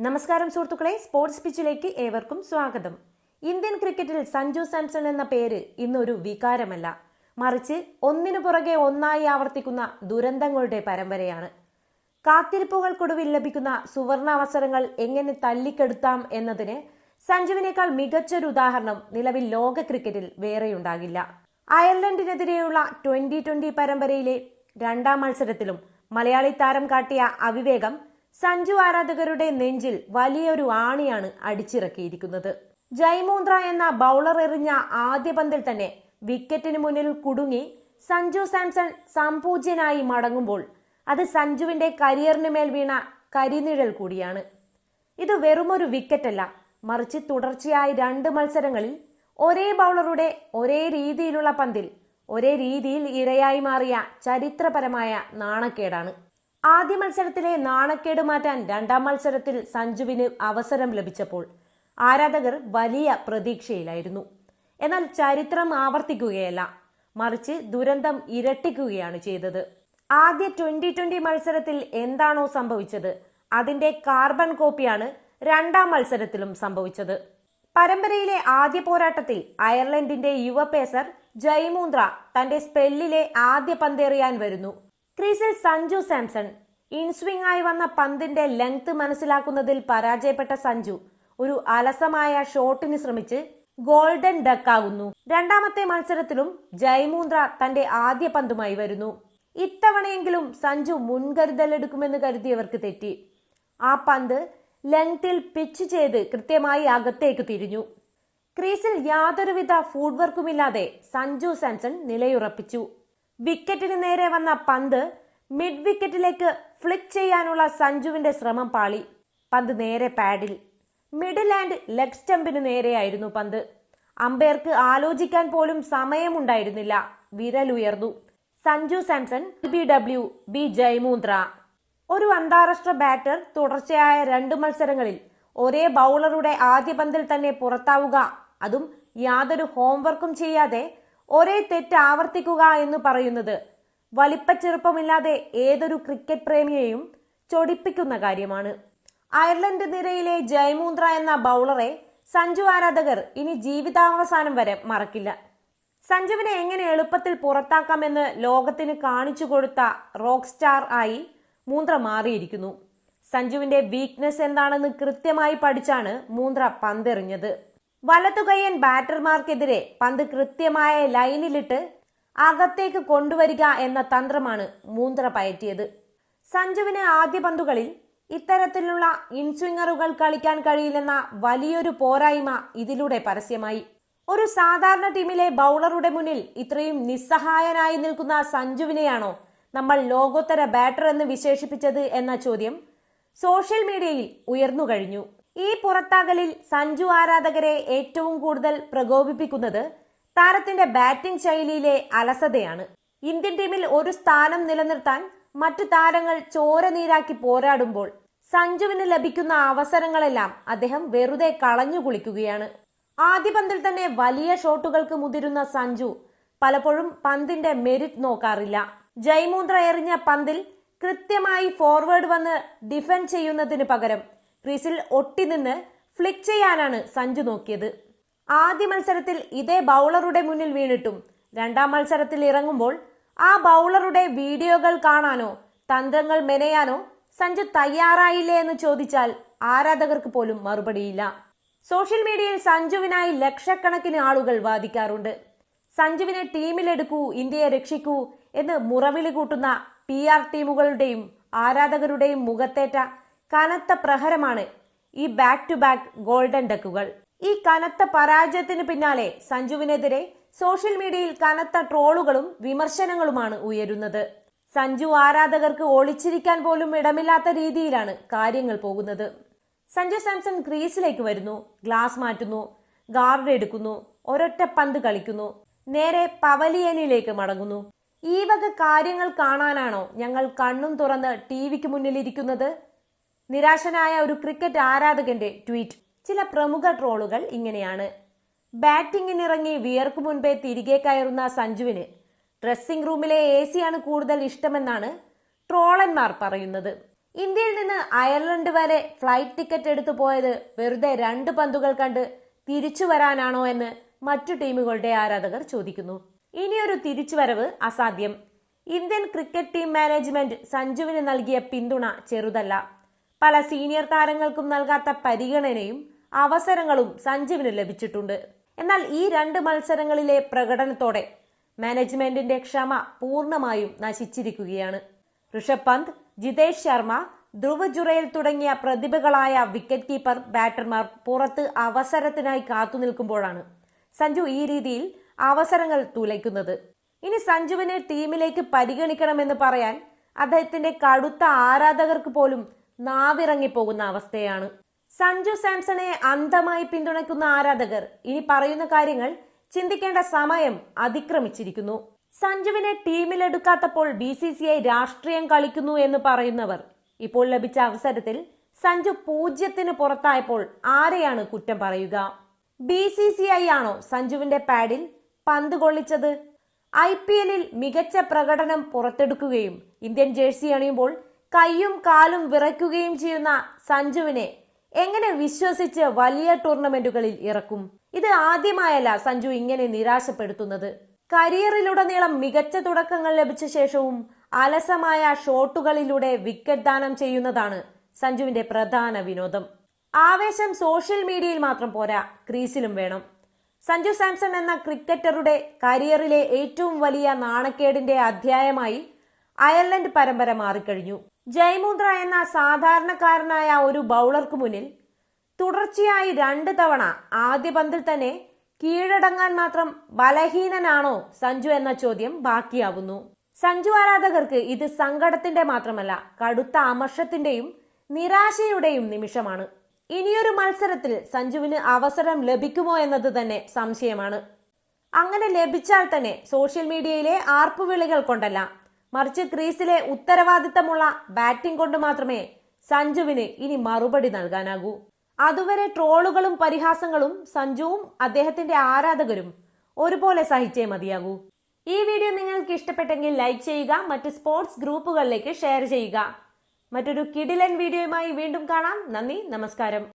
നമസ്കാരം സുഹൃത്തുക്കളെ, സ്പോർട്സ് പിച്ചിലേക്ക് ഏവർക്കും സ്വാഗതം. ഇന്ത്യൻ ക്രിക്കറ്റിൽ സഞ്ജു സാംസൺ എന്ന പേര് ഇന്നൊരു വികാരമല്ല, മറിച്ച് ഒന്നിനു പുറകെ ഒന്നായി ആവർത്തിക്കുന്ന ദുരന്തങ്ങളുടെ പരമ്പരയാണ്. കാത്തിരിപ്പുകൾക്കൊടുവിൽ ലഭിക്കുന്ന സുവർണാവസരങ്ങൾ എങ്ങനെ തല്ലിക്കെടുത്താം എന്നതിന് സഞ്ജുവിനേക്കാൾ മികച്ചൊരു ഉദാഹരണം നിലവിൽ ലോക ക്രിക്കറ്റിൽ വേറെയുണ്ടാകില്ല. അയർലൻഡിനെതിരെയുള്ള 2020 പരമ്പരയിലെ രണ്ടാം മത്സരത്തിലും മലയാളി താരം കാട്ടിയ അവിവേകം സഞ്ജു ആരാധകരുടെ നെഞ്ചിൽ വലിയൊരു ആണിയാണ് അടിച്ചിറക്കിയിരിക്കുന്നത്. ജയ്മൂന്ദ്ര എന്ന ബൗളർ എറിഞ്ഞ ആദ്യ പന്തിൽ തന്നെ വിക്കറ്റിന് മുന്നിൽ കുടുങ്ങി സഞ്ജു സാംസൺ സംപൂജ്യനായി മടങ്ങുമ്പോൾ അത് സഞ്ജുവിന്റെ കരിയറിന് മേൽ വീണ കരിനിഴൽ കൂടിയാണ്. ഇത് വെറുമൊരു വിക്കറ്റല്ല, മറിച്ച് തുടർച്ചയായി 2 മത്സരങ്ങളിൽ ഒരേ ബൗളറുടെ ഒരേ രീതിയിലുള്ള പന്തിൽ ഒരേ രീതിയിൽ ഇരയായി മാറിയ ചരിത്രപരമായ നാണക്കേടാണ്. ആദ്യ മത്സരത്തിലെ നാണക്കേട് മാറ്റാൻ രണ്ടാം മത്സരത്തിൽ സഞ്ജുവിന് അവസരം ലഭിച്ചപ്പോൾ ആരാധകർ വലിയ പ്രതീക്ഷയിലായിരുന്നു. എന്നാൽ ചരിത്രം ആവർത്തിക്കുകയല്ല, മറിച്ച് ദുരന്തം ഇരട്ടിക്കുകയാണ് ചെയ്തത്. ആദ്യ 2020 മത്സരത്തിൽ എന്താണോ സംഭവിച്ചത് അതിന്റെ കാർബൺ കോപ്പിയാണ് രണ്ടാം മത്സരത്തിലും സംഭവിച്ചത്. പരമ്പരയിലെ ആദ്യ പോരാട്ടത്തിൽ അയർലൻഡിന്റെ യുവ പേസർ ജയ്മൂന്ദ്ര തന്റെ സ്പെല്ലിലെ ആദ്യ പന്തെറിയാൻ വരുന്നു. ക്രീസിൽ സഞ്ജു സാംസൺ ഇൻസ്വിംഗ് ആയി വന്ന പന്തിന്റെ ലെങ്ത് മനസ്സിലാക്കുന്നതിൽ പരാജയപ്പെട്ട സഞ്ജു ഒരു അലസമായ ഷോട്ടിന് ശ്രമിച്ച് ഗോൾഡൻ ഡക്കാകുന്നു. രണ്ടാമത്തെ മത്സരത്തിലും ജയ്മൂന്ദ്ര തന്റെ ആദ്യ പന്തുമായി വരുന്നു. ഇത്തവണയെങ്കിലും സഞ്ജു മുൻകരുതലെടുക്കുമെന്ന് കരുതിയവർക്ക് തെറ്റി. ആ പന്ത് ലെങ്ത്തിൽ പിച്ച് ചെയ്ത് കൃത്യമായി അകത്തേക്ക് തിരിഞ്ഞു. ക്രീസിൽ യാതൊരുവിധ ഫുഡ് വർക്കുമില്ലാതെ സഞ്ജു സാംസൺ നിലയുറപ്പിച്ചു. വിക്കറ്റിന് നേരെ വന്ന പന്ത് മിഡ് വിക്കറ്റിലേക്ക് ഫ്ലിക്ക് ചെയ്യാനുള്ള സഞ്ജുവിന്റെ ശ്രമം പാളി. പന്ത് നേരെ പാഡിൽ, മിഡിൽ ആൻഡ് ലെഗ് സ്റ്റംപിന് നേരെയായിരുന്നു പന്ത്. അമ്പയർക്ക് ആലോചിക്കാൻ പോലും സമയമുണ്ടായിരുന്നില്ല. വിരലുയർന്നു. സഞ്ജു സാംസൺ ബി ജയ്മൂന്ദ്ര. ഒരു അന്താരാഷ്ട്ര ബാറ്റർ തുടർച്ചയായ 2 മത്സരങ്ങളിൽ ഒരേ ബൗളറുടെ ആദ്യ പന്തിൽ തന്നെ പുറത്താവുക, അതും യാതൊരു ഹോംവർക്കും ചെയ്യാതെ ഒരേ തെറ്റ് ആവർത്തിക്കുക എന്ന് പറയുന്നത് വലിപ്പച്ചെറുപ്പമില്ലാതെ ഏതൊരു ക്രിക്കറ്റ് പ്രേമിയെയും ചൊടിപ്പിക്കുന്ന കാര്യമാണ്. അയർലൻഡ് നിരയിലെ ജയ്മൂന്ദ്ര എന്ന ബൗളറെ സഞ്ജു ആരാധകർ ഇനി ജീവിതാവസാനം വരെ മറക്കില്ല. സഞ്ജുവിനെ എങ്ങനെ എളുപ്പത്തിൽ പുറത്താക്കാമെന്ന് ലോകത്തിന് കാണിച്ചു കൊടുത്ത റോക്ക് സ്റ്റാർ ആയി മൂന്ദ്ര മാറിയിരിക്കുന്നു. സഞ്ജുവിന്റെ വീക്ക്നെസ് എന്താണെന്ന് കൃത്യമായി പഠിച്ചാണ് മൂന്ദ്ര പന്തെറിഞ്ഞത്. വലതുകയ്യൻ ബാറ്റർമാർക്കെതിരെ പന്ത് കൃത്യമായ ലൈനിലിട്ട് അകത്തേക്ക് കൊണ്ടുവരിക എന്ന തന്ത്രമാണ് മൂന്ദ്ര പയറ്റിയത്. സഞ്ജുവിന് ആദ്യ പന്തുകളിൽ ഇത്തരത്തിലുള്ള ഇൻസ്വിംഗറുകൾ കളിക്കാൻ കഴിയില്ലെന്ന വലിയൊരു പോരായ്മ ഇതിലൂടെ പരസ്യമായി. ഒരു സാധാരണ ടീമിലെ ബൗളറുടെ മുന്നിൽ ഇത്രയും നിസ്സഹായനായി നിൽക്കുന്ന സഞ്ജുവിനെയാണോ നമ്മൾ ലോകോത്തര ബാറ്റർ എന്ന് വിശേഷിപ്പിച്ചത് എന്ന ചോദ്യം സോഷ്യൽ മീഡിയയിൽ ഉയർന്നു കഴിഞ്ഞു. ഈ പുറത്താകലിൽ സഞ്ജു ആരാധകരെ ഏറ്റവും കൂടുതൽ പ്രകോപിപ്പിക്കുന്നത് താരത്തിന്റെ ബാറ്റിംഗ് ശൈലിയിലെ അലസതയാണ്. ഇന്ത്യൻ ടീമിൽ ഒരു സ്ഥാനം നിലനിർത്താൻ മറ്റു താരങ്ങൾ ചോര നീരാക്കി പോരാടുമ്പോൾ സഞ്ജുവിന് ലഭിക്കുന്ന അവസരങ്ങളെല്ലാം അദ്ദേഹം വെറുതെ കളഞ്ഞു കുളിക്കുകയാണ്. ആദ്യ പന്തിൽ തന്നെ വലിയ ഷോട്ടുകൾക്ക് മുതിരുന്ന സഞ്ജു പലപ്പോഴും പന്തിന്റെ മെരിറ്റ് നോക്കാറില്ല. ജയ്മൂന്ദ്ര എറിഞ്ഞ പന്തിൽ കൃത്യമായി ഫോർവേഡ് വന്ന് ഡിഫെൻഡ് ചെയ്യുന്നതിന് പകരം ക്രീസിൽ ഒട്ടിനിന്ന് ഫ്ലിക്ക് ചെയ്യാനാണ് സഞ്ജു നോക്കിയത്. ആദ്യ മത്സരത്തിൽ ഇതേ ബൗളറുടെ മുന്നിൽ വീണിട്ടും രണ്ടാം മത്സരത്തിൽ ഇറങ്ങുമ്പോൾ ആ ബൗളറുടെ വീഡിയോകൾ കാണാനോ തന്ത്രങ്ങൾ മെനയാനോ സഞ്ജു തയ്യാറായില്ലേ എന്ന് ചോദിച്ചാൽ ആരാധകർക്ക് പോലും മറുപടിയില്ല. സോഷ്യൽ മീഡിയയിൽ സഞ്ജുവിനായി ലക്ഷക്കണക്കിന് ആളുകൾ വാദിക്കാറുണ്ട്. സഞ്ജുവിനെ ടീമിലെടുക്കൂ, ഇന്ത്യയെ രക്ഷിക്കൂ എന്ന് മുറവിളി കൂട്ടുന്ന PR ടീമുകളുടെയും ആരാധകരുടെയും മുഖത്തേറ്റ കനത്ത പ്രഹരമാണ് ഈ ബാക്ക് ടു ബാക്ക് ഗോൾഡൻ ഡക്കുകൾ. ഈ കനത്ത പരാജയത്തിന് പിന്നാലെ സഞ്ജുവിനെതിരെ സോഷ്യൽ മീഡിയയിൽ കനത്ത ട്രോളുകളും വിമർശനങ്ങളുമാണ് ഉയരുന്നത്. സഞ്ജു ആരാധകർക്ക് ഒളിച്ചിരിക്കാൻ പോലും ഇടമില്ലാത്ത രീതിയിലാണ് കാര്യങ്ങൾ പോകുന്നത്. സഞ്ജു സാംസൺ ക്രീസിലേക്ക് വരുന്നു, ഗ്ലാസ് മാറ്റുന്നു, ഗാർഡ് എടുക്കുന്നു, ഒരൊറ്റ പന്ത് കളിക്കുന്നു, നേരെ പവലിയനിലേക്ക് മടങ്ങുന്നു. ഈ വക കാര്യങ്ങൾ കാണാനാണോ ഞങ്ങൾ കണ്ണും തുറന്ന് ടിവിക്ക് മുന്നിലിരിക്കുന്നത്? നിരാശനായ ഒരു ക്രിക്കറ്റ് ആരാധകന്റെ ട്വീറ്റ്. ചില പ്രമുഖ ട്രോളുകൾ ഇങ്ങനെയാണ്: ബാറ്റിംഗിനിറങ്ങി വിയർക്കു മുൻപേ തിരികെ കയറുന്ന സഞ്ജുവിന് ഡ്രസ്സിംഗ് റൂമിലെ AC ആണ് കൂടുതൽ ഇഷ്ടമെന്നാണ് ട്രോളന്മാർ പറയുന്നത്. ഇന്ത്യയിൽ നിന്ന് അയർലൻഡ് വരെ ഫ്ലൈറ്റ് ടിക്കറ്റ് എടുത്തു പോയത് വെറുതെ 2 പന്തുകൾ കണ്ട് തിരിച്ചു വരാനാണോ എന്ന് മറ്റു ടീമുകളുടെ ആരാധകർ ചോദിക്കുന്നു. ഇനിയൊരു തിരിച്ചുവരവ് അസാധ്യം. ഇന്ത്യൻ ക്രിക്കറ്റ് ടീം മാനേജ്മെന്റ് സഞ്ജുവിന് നൽകിയ പിന്തുണ ചെറുതല്ല. പല സീനിയർ താരങ്ങൾക്കും നൽകാത്ത പരിഗണനയും അവസരങ്ങളും സഞ്ജുവിന് ലഭിച്ചിട്ടുണ്ട്. എന്നാൽ ഈ 2 മത്സരങ്ങളിലെ പ്രകടനത്തോടെ മാനേജ്മെന്റിന്റെ ക്ഷമ പൂർണ്ണമായും നശിച്ചിരിക്കുകയാണ്. ഋഷഭ് പന്ത്, ജിതേഷ് ശർമ്മ, ധ്രുവ് ജുറേൽ തുടങ്ങിയ പ്രതിഭകളായ വിക്കറ്റ് കീപ്പർ ബാറ്റർമാർ പുറത്ത് അവസരത്തിനായി കാത്തുനിൽക്കുമ്പോഴാണ് സഞ്ജു ഈ രീതിയിൽ അവസരങ്ങൾ തുലയ്ക്കുന്നത്. ഇനി സഞ്ജുവിനെ ടീമിലേക്ക് പരിഗണിക്കണമെന്ന് പറയാൻ അദ്ദേഹത്തിന്റെ കടുത്ത ആരാധകർക്ക് പോലും നാവിറങ്ങിപ്പോകുന്ന അവസ്ഥയാണ്. സഞ്ജു സാംസണെ അന്ധമായി പിന്തുണയ്ക്കുന്ന ആരാധകർ ഇനി പറയുന്ന കാര്യങ്ങൾ ചിന്തിക്കേണ്ട സമയം അതിക്രമിച്ചിരിക്കുന്നു. സഞ്ജുവിനെ ടീമിലെടുക്കാത്തപ്പോൾ BCCI രാഷ്ട്രീയം കളിക്കുന്നു എന്ന് പറയുന്നവർ ഇപ്പോൾ ലഭിച്ച അവസരത്തിൽ സഞ്ജു 0-ന് പുറത്തായപ്പോൾ ആരെയാണ് കുറ്റം പറയുക? BCCI ആണോ സഞ്ജുവിന്റെ പാഡിൽ പന്ത് കൊള്ളിച്ചത്? IPL-ൽ മികച്ച പ്രകടനം പുറത്തെടുക്കുകയും ഇന്ത്യൻ ജേഴ്സി അണിയുമ്പോൾ കൈയും കാലും വിറയ്ക്കുകയും ചെയ്യുന്ന സഞ്ജുവിനെ എങ്ങനെ വിശ്വസിച്ച് വലിയ ടൂർണമെന്റുകളിൽ ഇറക്കും? ഇത് ആദ്യമായല്ല സഞ്ജു ഇങ്ങനെ നിരാശപ്പെടുത്തുന്നത്. കരിയറിലുടനീളം മികച്ച തുടക്കങ്ങൾ ലഭിച്ച ശേഷവും അലസമായ ഷോട്ടുകളിലൂടെ വിക്കറ്റ് ദാനം ചെയ്യുന്നതാണ് സഞ്ജുവിന്റെ പ്രധാന വിനോദം. ആവേശം സോഷ്യൽ മീഡിയയിൽ മാത്രം പോരാ, ക്രീസിലും വേണം. സഞ്ജു സാംസൺ എന്ന ക്രിക്കറ്ററുടെ കരിയറിലെ ഏറ്റവും വലിയ നാണക്കേടിന്റെ അധ്യായമായി അയർലൻഡ് പരമ്പര മാറിക്കഴിഞ്ഞു. ജയ്മുന്ദ്ര എന്ന സാധാരണക്കാരനായ ഒരു ബൗളർക്ക് മുന്നിൽ തുടർച്ചയായി 2 തവണ ആദ്യ പന്തിൽ തന്നെ കീഴടങ്ങാൻ മാത്രം ബലഹീനനാണോ സഞ്ജു എന്ന ചോദ്യം ബാക്കിയാവുന്നു. സഞ്ജു ആരാധകർക്ക് ഇത് സങ്കടത്തിന്റെ മാത്രമല്ല, കടുത്ത അമർഷത്തിന്റെയും നിരാശയുടെയും നിമിഷമാണ്. ഇനിയൊരു മത്സരത്തിൽ സഞ്ജുവിന് അവസരം ലഭിക്കുമോ എന്നത് തന്നെ സംശയമാണ്. അങ്ങനെ ലഭിച്ചാൽ തന്നെ സോഷ്യൽ മീഡിയയിലെ ആർപ്പുവിളികൾ കൊണ്ടല്ല, മറിച്ച് ക്രീസിലെ ഉത്തരവാദിത്തമുള്ള ബാറ്റിംഗ് കൊണ്ട് മാത്രമേ സഞ്ജുവിന് ഇനി മറുപടി നൽകാനാകൂ. അതുവരെ ട്രോളുകളും പരിഹാസങ്ങളും സഞ്ജുവും അദ്ദേഹത്തിന്റെ ആരാധകരും ഒരുപോലെ സഹിച്ചേ മതിയാകൂ. ഈ വീഡിയോ നിങ്ങൾക്ക് ഇഷ്ടപ്പെട്ടെങ്കിൽ ലൈക്ക് ചെയ്യുക, മറ്റ് സ്പോർട്സ് ഗ്രൂപ്പുകളിലേക്ക് ഷെയർ ചെയ്യുക. മറ്റൊരു കിടിലൻ വീഡിയോയുമായി വീണ്ടും കാണാം. നന്ദി, നമസ്കാരം.